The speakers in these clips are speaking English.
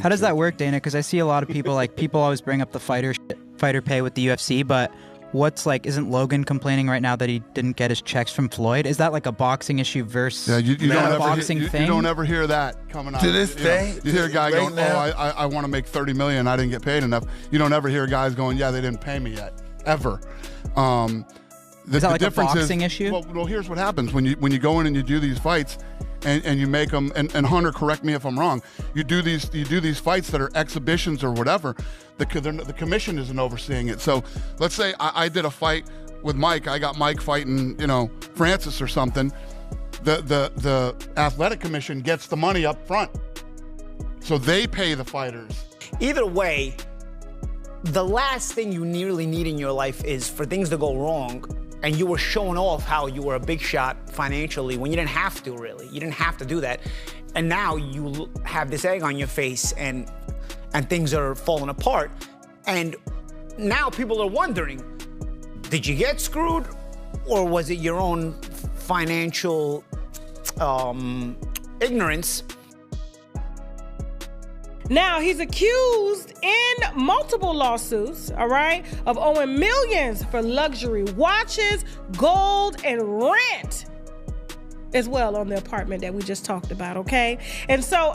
How does that work, Dana? Because I see a lot of people, like, people always bring up the fighter pay with the UFC, but what's, like, isn't Logan complaining right now that he didn't get his checks from Floyd? Is that like a boxing issue versus you don't boxing thing? You don't ever hear that coming out. To this day, you hear a guy going, I want to make $30 million, I didn't get paid enough. You don't ever hear guys going, yeah, they didn't pay me yet, ever. Is that like a boxing issue? Well, here's what happens when you go in and you do these fights, and you make them. And Hunter, correct me if I'm wrong. You do these fights that are exhibitions or whatever. The commission isn't overseeing it. So let's say I did a fight with Mike. I got Mike fighting, Francis or something. The athletic commission gets the money up front, so they pay the fighters. Either way, the last thing you really need in your life is for things to go wrong. And you were showing off how you were a big shot financially when you didn't have to, really. You didn't have to do that. And now you have this egg on your face and things are falling apart. And now people are wondering, did you get screwed or was it your own financial ignorance? Now, he's accused in multiple lawsuits, all right, of owing millions for luxury watches, gold, and rent as well on the apartment that we just talked about, okay? And so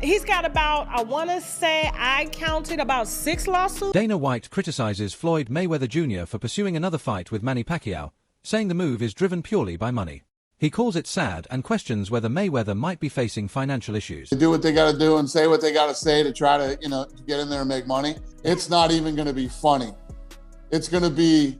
he's got about, I want to say, I counted about 6 lawsuits. Dana White criticizes Floyd Mayweather Jr. for pursuing another fight with Manny Pacquiao, saying the move is driven purely by money. He calls it sad and questions whether Mayweather might be facing financial issues. To do what they got to do and say what they got to say to try to, to get in there and make money. It's not even going to be funny. It's going to be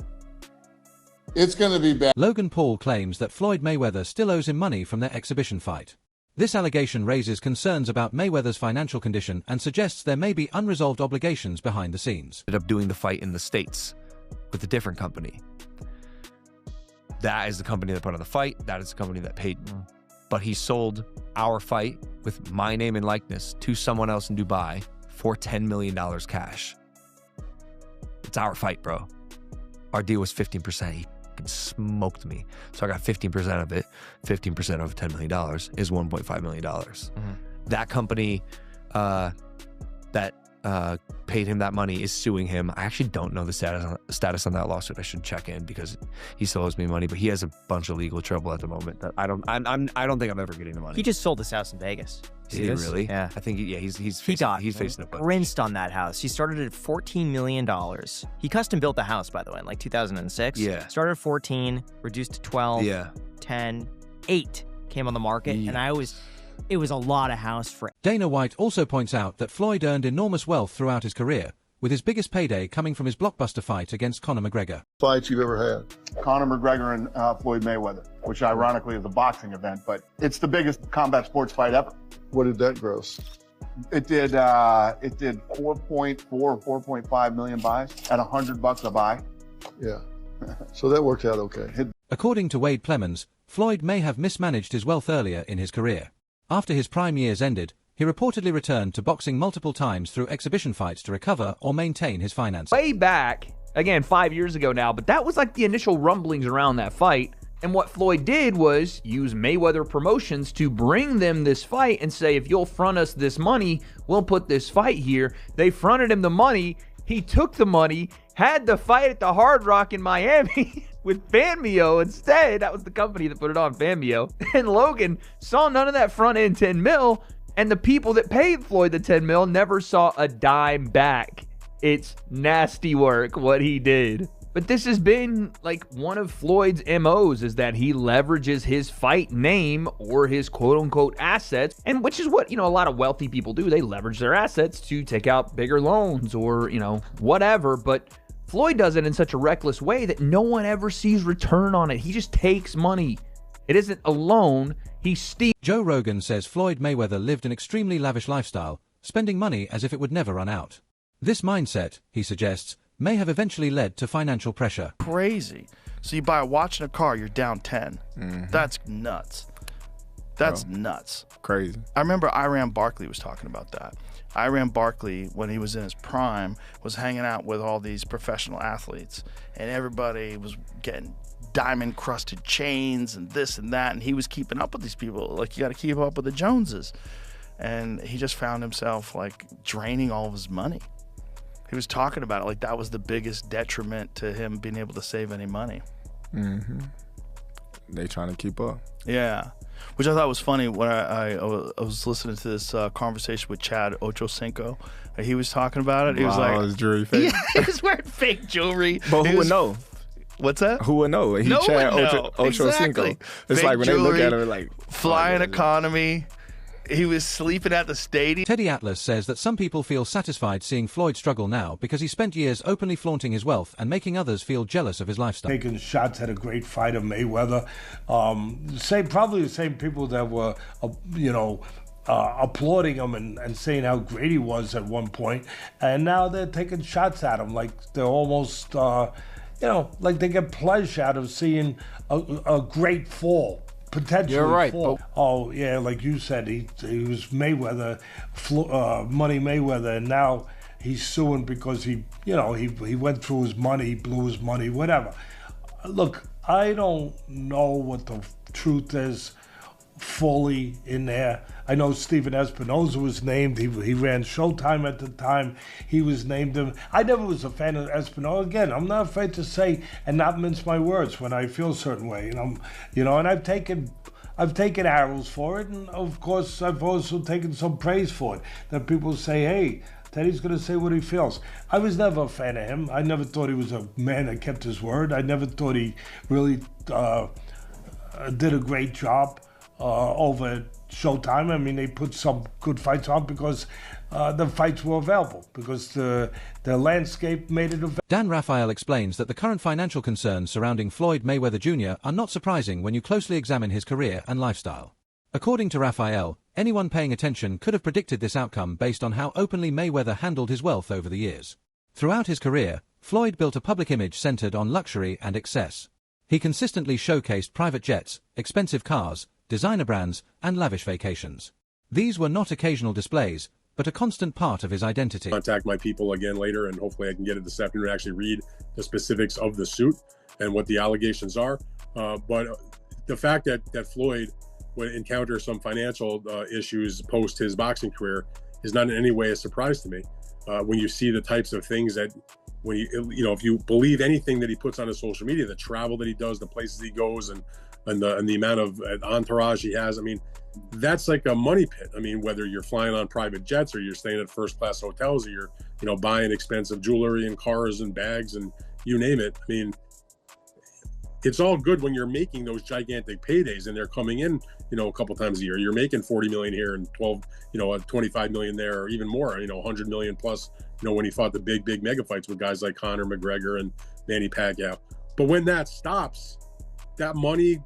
bad. Logan Paul claims that Floyd Mayweather still owes him money from their exhibition fight. This allegation raises concerns about Mayweather's financial condition and suggests there may be unresolved obligations behind the scenes. Ended up doing the fight in the States with a different company. That is the company that put on the fight. That is the company that paid me. But he sold our fight with my name and likeness to someone else in Dubai for $10 million cash. It's our fight, bro. Our deal was 15%. He fucking smoked me. So I got 15% of it. 15% of $10 million is $1.5 million. That company that paid him that money is suing him. I actually don't know the status on that lawsuit. I should check in because he still owes me money, but he has a bunch of legal trouble at the moment that I don't think I'm ever getting the money. He just sold his house in Vegas. Did he really? Yeah. I think he's facing a bunch. Rinsed on that house. He started at $14 million. He custom built the house, by the way, in like 2006. Yeah. Started at 14, reduced to 12, yeah. 10, 8 came on the market, and it was a lot of house for. Dana White also points out that Floyd earned enormous wealth throughout his career, with his biggest payday coming from his blockbuster fight against Conor McGregor. Fights you've ever had? Conor McGregor and Floyd Mayweather, which ironically is a boxing event, but it's the biggest combat sports fight ever. What did that gross? It did 4.4 or 4.5 million buys at $100 a buy. Yeah, so that worked out okay. According to Wade Plemons, Floyd may have mismanaged his wealth earlier in his career. After his prime years ended, he reportedly returned to boxing multiple times through exhibition fights to recover or maintain his finances. Way back, again, 5 years ago now, but that was like the initial rumblings around that fight. And what Floyd did was use Mayweather Promotions to bring them this fight and say, if you'll front us this money, we'll put this fight here. They fronted him the money. He took the money, had the fight at the Hard Rock in Miami with Fanmio instead. That was the company that put it on, Fanmio. And Logan saw none of that front end 10 mil, and the people that paid Floyd the 10 mil never saw a dime back. It's nasty work what he did. But this has been like one of Floyd's MOs, is that he leverages his fight name or his quote-unquote assets, and which is what, a lot of wealthy people do. They leverage their assets to take out bigger loans or, whatever. But Floyd does it in such a reckless way that no one ever sees return on it. He just takes money. It isn't a loan. He steals. Joe Rogan says Floyd Mayweather lived an extremely lavish lifestyle, spending money as if it would never run out. This mindset, he suggests, may have eventually led to financial pressure. Crazy. So you buy a watch and a car, you're down 10. That's nuts. That's nuts. Crazy. I remember Iran Barkley was talking about that. Iran Barkley, when he was in his prime, was hanging out with all these professional athletes, and everybody was getting diamond-crusted chains and this and that, and he was keeping up with these people. Like, you got to keep up with the Joneses. and he just found himself like draining all of his money. He was talking about it like that was the biggest detriment to him being able to save any money. They trying to keep up. Yeah, which I thought was funny when I was listening to this conversation with Chad Ochocinco. He was talking about it. He was like, his jewelry fake. Yeah, he was wearing fake jewelry. But who would know? What's that? Who would know? He No Chad one know. Ochocinco. Exactly. It's Fake like when jewelry, they look at him, like flying economy. He was sleeping at the stadium. Teddy Atlas says that some people feel satisfied seeing Floyd struggle now because he spent years openly flaunting his wealth and making others feel jealous of his lifestyle. Taking shots at a great fighter, Mayweather. Probably the same people that were, applauding him and saying how great he was at one point, and now they're taking shots at him like they're almost, like they get pleasure out of seeing a great fall. Potentially You're right. fall. Oh yeah, like you said, he was Mayweather, Money Mayweather, and now he's suing because he went through his money, he blew his money, whatever. Look, I don't know what the truth is fully in there. I know Steven Espinoza was named. He ran Showtime at the time. He was named him. I never was a fan of Espinoza. Again, I'm not afraid to say and not mince my words when I feel a certain way. And I've taken arrows for it, and of course I've also taken some praise for it. That people say, hey, Teddy's going to say what he feels. I was never a fan of him. I never thought he was a man that kept his word. I never thought he really did a great job over at Showtime. I mean, they put some good fights on because the fights were available, because the landscape made it available. Dan Raphael explains that the current financial concerns surrounding Floyd Mayweather Jr. are not surprising when you closely examine his career and lifestyle. According to Raphael, anyone paying attention could have predicted this outcome based on how openly Mayweather handled his wealth over the years. Throughout his career, Floyd built a public image centered on luxury and excess. He consistently showcased private jets, expensive cars, designer brands, and lavish vacations. These were not occasional displays, but a constant part of his identity. Contact my people again later, and hopefully I can get it this afternoon and actually read the specifics of the suit and what the allegations are. But the fact that Floyd would encounter some financial issues post his boxing career is not in any way a surprise to me. When you see the types of things that, if you believe anything that he puts on his social media, the travel that he does, the places he goes, and the amount of entourage he has, I mean, that's like a money pit. I mean, whether you're flying on private jets or you're staying at first class hotels, or you're, buying expensive jewelry and cars and bags and you name it. I mean, it's all good when you're making those gigantic paydays and they're coming in, a couple times a year. You're making 40 million here and 25 million there, or even more, 100 million plus, when he fought the big mega fights with guys like Conor McGregor and Manny Pacquiao. But when that stops, that money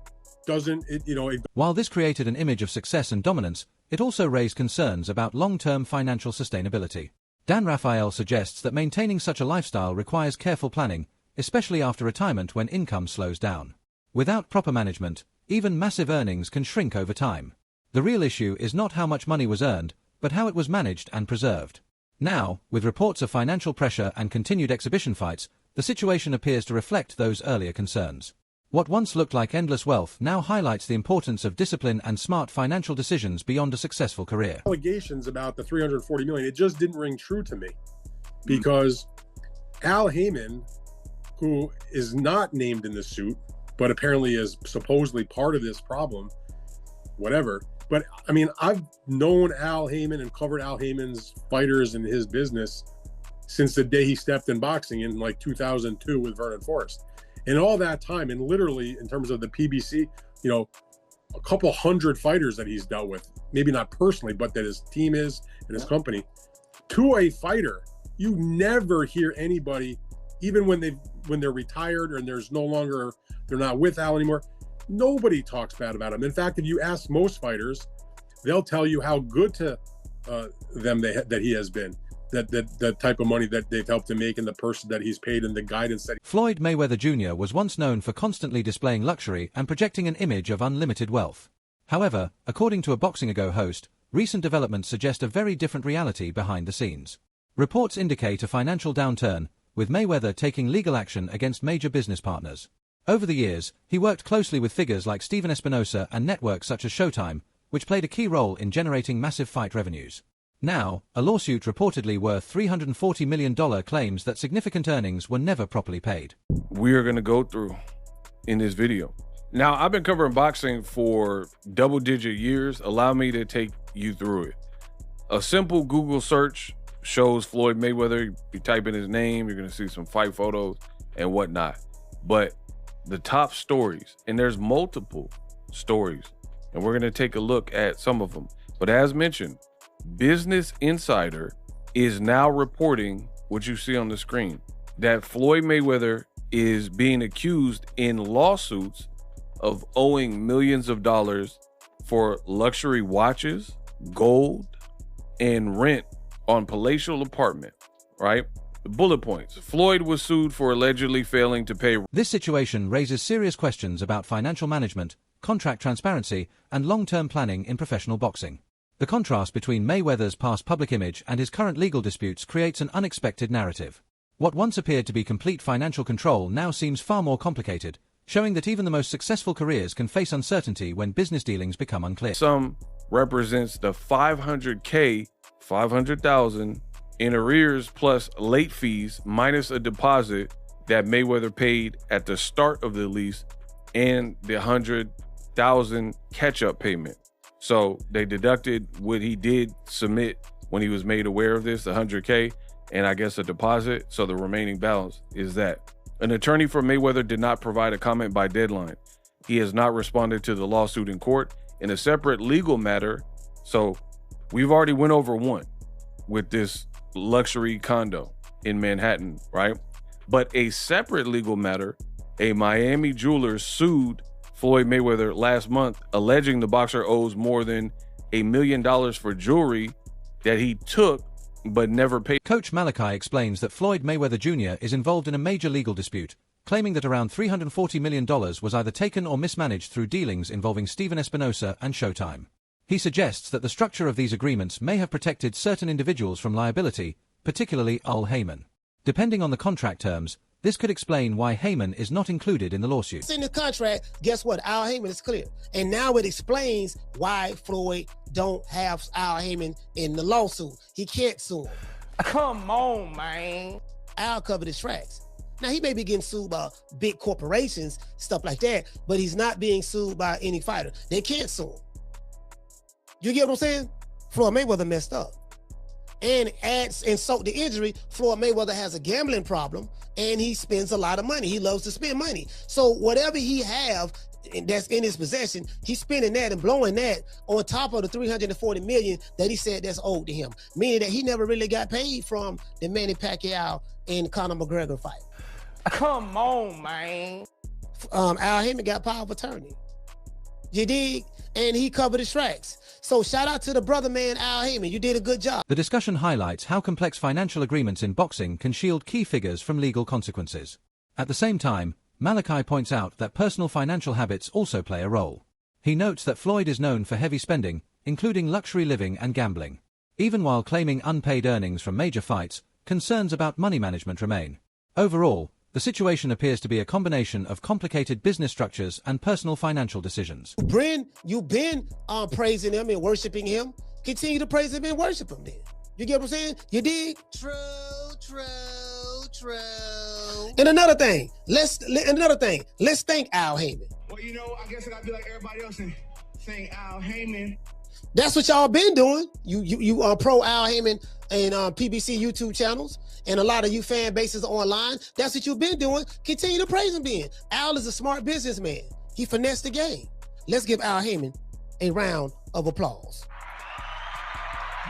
doesn't, While this created an image of success and dominance, it also raised concerns about long-term financial sustainability. Dan Raphael suggests that maintaining such a lifestyle requires careful planning, especially after retirement when income slows down. Without proper management, even massive earnings can shrink over time. The real issue is not how much money was earned, but how it was managed and preserved. Now, with reports of financial pressure and continued exhibition fights, the situation appears to reflect those earlier concerns. What once looked like endless wealth now highlights the importance of discipline and smart financial decisions beyond a successful career. Allegations about the 340 million, it just didn't ring true to me, because Al Heyman, who is not named in the suit, but apparently is supposedly part of this problem, whatever. But I mean, I've known Al Heyman and covered Al Heyman's fighters and his business since the day he stepped in boxing in like 2002 with Vernon Forrest. And all that time, and literally in terms of the PBC, a couple hundred fighters that he's dealt with, maybe not personally, but that his team is and his company. To a fighter, you never hear anybody, even when they're retired and they're not with Al anymore, nobody talks bad about him. In fact, if you ask most fighters, they'll tell you how good to them that he has been. That type of money that they've helped him make, and the person that he's paid, and the guidance that Floyd Mayweather Jr. was once known for constantly displaying luxury and projecting an image of unlimited wealth. However, according to a Boxing Ago host, recent developments suggest a very different reality behind the scenes. Reports indicate a financial downturn, with Mayweather taking legal action against major business partners. Over the years, he worked closely with figures like Steven Espinoza and networks such as Showtime, which played a key role in generating massive fight revenues. Now, a lawsuit reportedly worth $340 million claims that significant earnings were never properly paid. We are going to go through in this video. Now, I've been covering boxing for double-digit years. Allow me to take you through it. A simple Google search shows Floyd Mayweather. You type in his name, you're going to see some fight photos and whatnot. But the top stories, and there's multiple stories, and we're going to take a look at some of them. But as mentioned, Business Insider is now reporting what you see on the screen, that Floyd Mayweather is being accused in lawsuits of owing millions of dollars for luxury watches, gold, and rent on palatial apartment, right? The bullet points. Floyd was sued for allegedly failing to pay. This situation raises serious questions about financial management, contract transparency, and long-term planning in professional boxing. The contrast between Mayweather's past public image and his current legal disputes creates an unexpected narrative. What once appeared to be complete financial control now seems far more complicated, showing that even the most successful careers can face uncertainty when business dealings become unclear. Some represents the $500K, $500,000 in arrears plus late fees minus a deposit that Mayweather paid at the start of the lease and the $100,000 catch-up payment. So they deducted what he did submit when he was made aware of this, the $100K, and I guess a deposit. So the remaining balance is that. An attorney for Mayweather did not provide a comment by deadline. He has not responded to the lawsuit in court. In a separate legal matter, so we've already went over one with this luxury condo in Manhattan, right? But a separate legal matter, a Miami jeweler sued Floyd Mayweather last month, alleging the boxer owes more than $1 million for jewelry that he took but never paid. Coach Malachi explains that Floyd Mayweather Jr. is involved in a major legal dispute, claiming that around $340 million was either taken or mismanaged through dealings involving Steven Espinosa and Showtime. He suggests that the structure of these agreements may have protected certain individuals from liability, particularly Al Heyman. Depending on the contract terms, this could explain why Heyman is not included in the lawsuit. It's in the contract. Guess what? Al Heyman is clear. And now it explains why Floyd don't have Al Heyman in the lawsuit. He can't sue him. Come on, man. Al covered his tracks. Now, he may be getting sued by big corporations, stuff like that, but he's not being sued by any fighter. They can't sue him. You get what I'm saying? Floyd Mayweather messed up. And so the injury, Floyd Mayweather has a gambling problem and he spends a lot of money. He loves to spend money. So whatever he have that's in his possession, he's spending that and blowing that on top of the $340 million that he said that's owed to him. Meaning that he never really got paid from the Manny Pacquiao and Conor McGregor fight. Come on, man. Al Heyman got power of attorney. You dig? And he covered his tracks. So shout out to the brother man, Al Heyman. You did a good job. The discussion highlights how complex financial agreements in boxing can shield key figures from legal consequences. At the same time, Malachi points out that personal financial habits also play a role. He notes that Floyd is known for heavy spending, including luxury living and gambling. Even while claiming unpaid earnings from major fights, concerns about money management remain. Overall, the situation appears to be a combination of complicated business structures and personal financial decisions. You've been praising him and worshiping him. Continue to praise him and worship him then. You get what I'm saying? You dig? True. And another thing, let's thank Al Heyman. Well, you know, I guess I gotta be like everybody else and thank Al Heyman. That's what y'all been doing. You are pro Al Heyman and PBC YouTube channels, and a lot of you fan bases online. That's what you've been doing. Continue to praise him then. Al is a smart businessman. He finessed the game. Let's give Al Heyman a round of applause.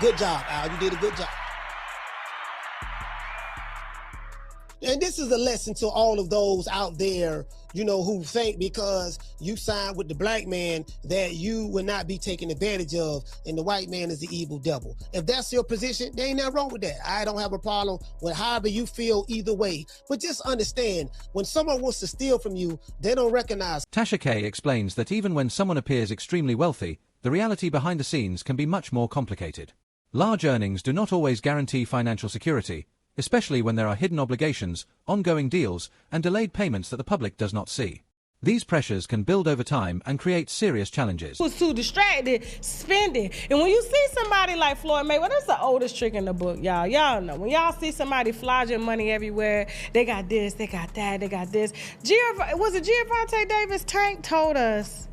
Good job, Al. You did a good job. And this is a lesson to all of those out there, you know, who think because you signed with the black man that you will not be taken advantage of and the white man is the evil devil. If that's your position, there ain't nothing wrong with that. I don't have a problem with however you feel either way. But just understand, when someone wants to steal from you, they don't recognize. Tasha K explains that even when someone appears extremely wealthy, the reality behind the scenes can be much more complicated. Large earnings do not always guarantee financial security, especially when there are hidden obligations, ongoing deals, and delayed payments that the public does not see. These pressures can build over time and create serious challenges. Was too distracted, spending. And when you see somebody like Floyd Mayweather, that's the oldest trick in the book, y'all. Y'all know. When y'all see somebody flogging money everywhere, they got this, they got that, they got this. Was it Gervonta Davis? Tank told us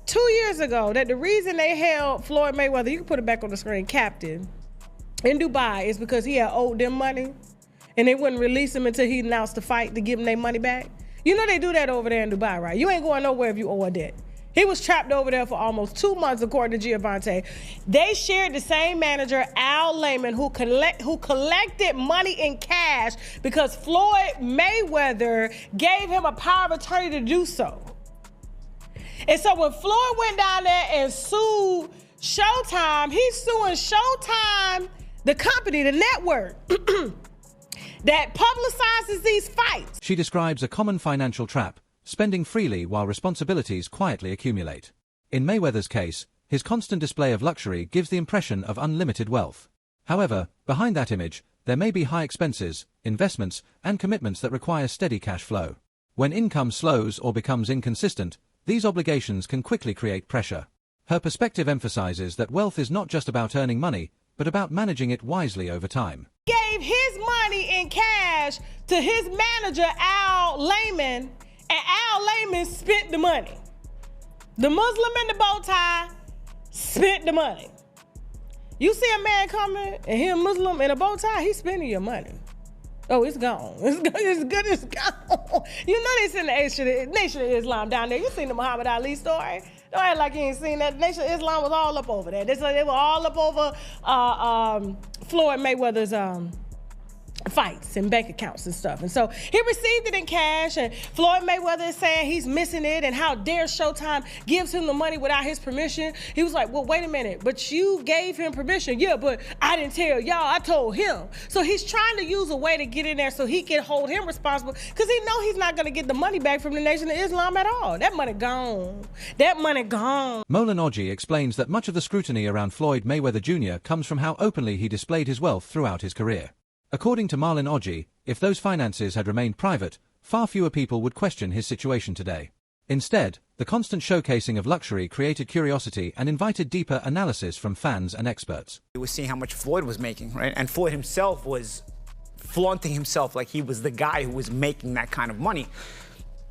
2 years ago that the reason they held Floyd Mayweather, you can put it back on the screen, captain, in Dubai is because he had owed them money and they wouldn't release him until he announced the fight to give them their money back. You know they do that over there in Dubai, right? You ain't going nowhere if you owe a debt. He was trapped over there for almost 2 months, according to Gervonta. They shared the same manager, Al Layman, who collected money in cash because Floyd Mayweather gave him a power of attorney to do so. And so when Floyd went down there and sued Showtime, he's suing Showtime, the company, the network, that publicizes these fights. She describes a common financial trap, spending freely while responsibilities quietly accumulate. In Mayweather's case, his constant display of luxury gives the impression of unlimited wealth. However, behind that image, there may be high expenses, investments, and commitments that require steady cash flow. When income slows or becomes inconsistent, these obligations can quickly create pressure. Her perspective emphasizes that wealth is not just about earning money, but about managing it wisely over time. Gave his money in cash to his manager, Al Layman, and Al Layman spent the money. The Muslim in the bow tie spent the money. You see a man coming and he a Muslim in a bow tie, he's spending your money. Oh, it's gone. It's good, it's gone. You know they send the Nation of Islam down there. You seen the Muhammad Ali story? Don't act like you ain't seen that. Nation of Islam was all up over there. They were all up over Floyd Mayweather's fights and bank accounts and stuff. And so he received it in cash, and Floyd Mayweather is saying he's missing it, and how dare Showtime gives him the money without his permission. He was like, well, wait a minute, but you gave him permission. Yeah, but I didn't tell y'all, I told him. So he's trying to use a way to get in there so he can hold him responsible, because he know he's not going to get the money back from the Nation of Islam at all. That money gone. That money gone. Molan Oji explains that much of the scrutiny around Floyd Mayweather Jr. comes from how openly he displayed his wealth throughout his career. According to Marlon Oji, if those finances had remained private, far fewer people would question his situation today. Instead, the constant showcasing of luxury created curiosity and invited deeper analysis from fans and experts. He was seeing how much Floyd was making, right? And Floyd himself was flaunting himself like he was the guy who was making that kind of money.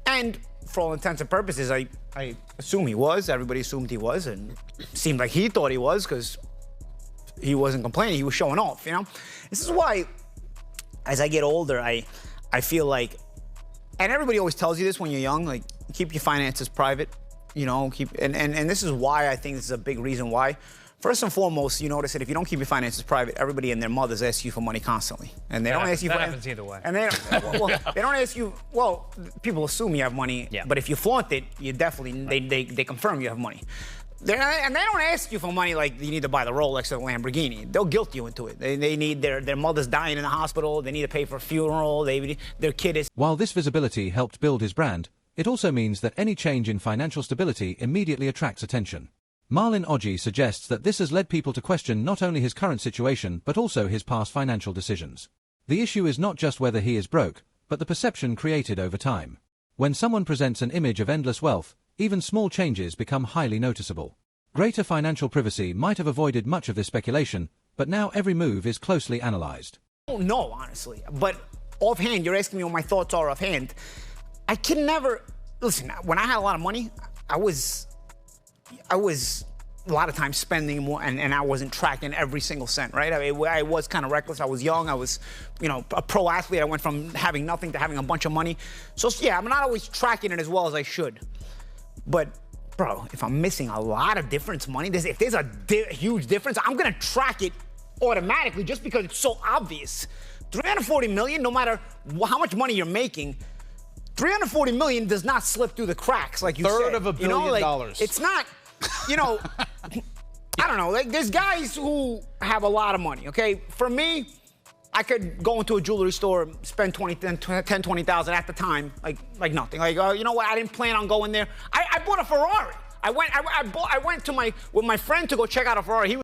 And for all intents and purposes, I assume he was. Everybody assumed he was, and it seemed like he thought he was, because he wasn't complaining. He was showing off, you know? This is why, as I get older, I feel like, and everybody always tells you this when you're young, like, keep your finances private, you know, and this is why I think this is a big reason why. First and foremost, you notice that if you don't keep your finances private, everybody and their mothers ask you for money constantly. And they don't ask you for... That happens either way. And they don't ask you... Well, people assume you have money, but if you flaunt it, you definitely... They confirm you have money. And they don't ask you for money like you need to buy the Rolex or the Lamborghini. They'll guilt you into it. They need their mother's dying in the hospital. They need to pay for a funeral. Their kid is... While this visibility helped build his brand, it also means that any change in financial stability immediately attracts attention. Marlon Oji suggests that this has led people to question not only his current situation but also his past financial decisions. The issue is not just whether he is broke, but the perception created over time. When someone presents an image of endless wealth, even small changes become highly noticeable. Greater financial privacy might have avoided much of this speculation, but now every move is closely analyzed. I don't know, honestly. But offhand, you're asking me what my thoughts are offhand. I can never... Listen, when I had a lot of money, I was a lot of times spending more, and I wasn't tracking every single cent, right? I was kind of reckless. I was young. I was, you know, a pro athlete. I went from having nothing to having a bunch of money. So, yeah, I'm not always tracking it as well as I should. But, bro, if I'm missing a lot of difference money, if there's a huge difference, I'm going to track it automatically just because it's so obvious. $340 million, no matter how much money you're making, $340 million does not slip through the cracks, like you said. Third of $1 billion. It's not, you know, I don't know. Like, there's guys who have a lot of money, okay? For me, I could go into a jewelry store, spend $20,000 at the time, like nothing. Like, you know what? I didn't plan on going there. I bought a Ferrari. I went with my friend to go check out a Ferrari.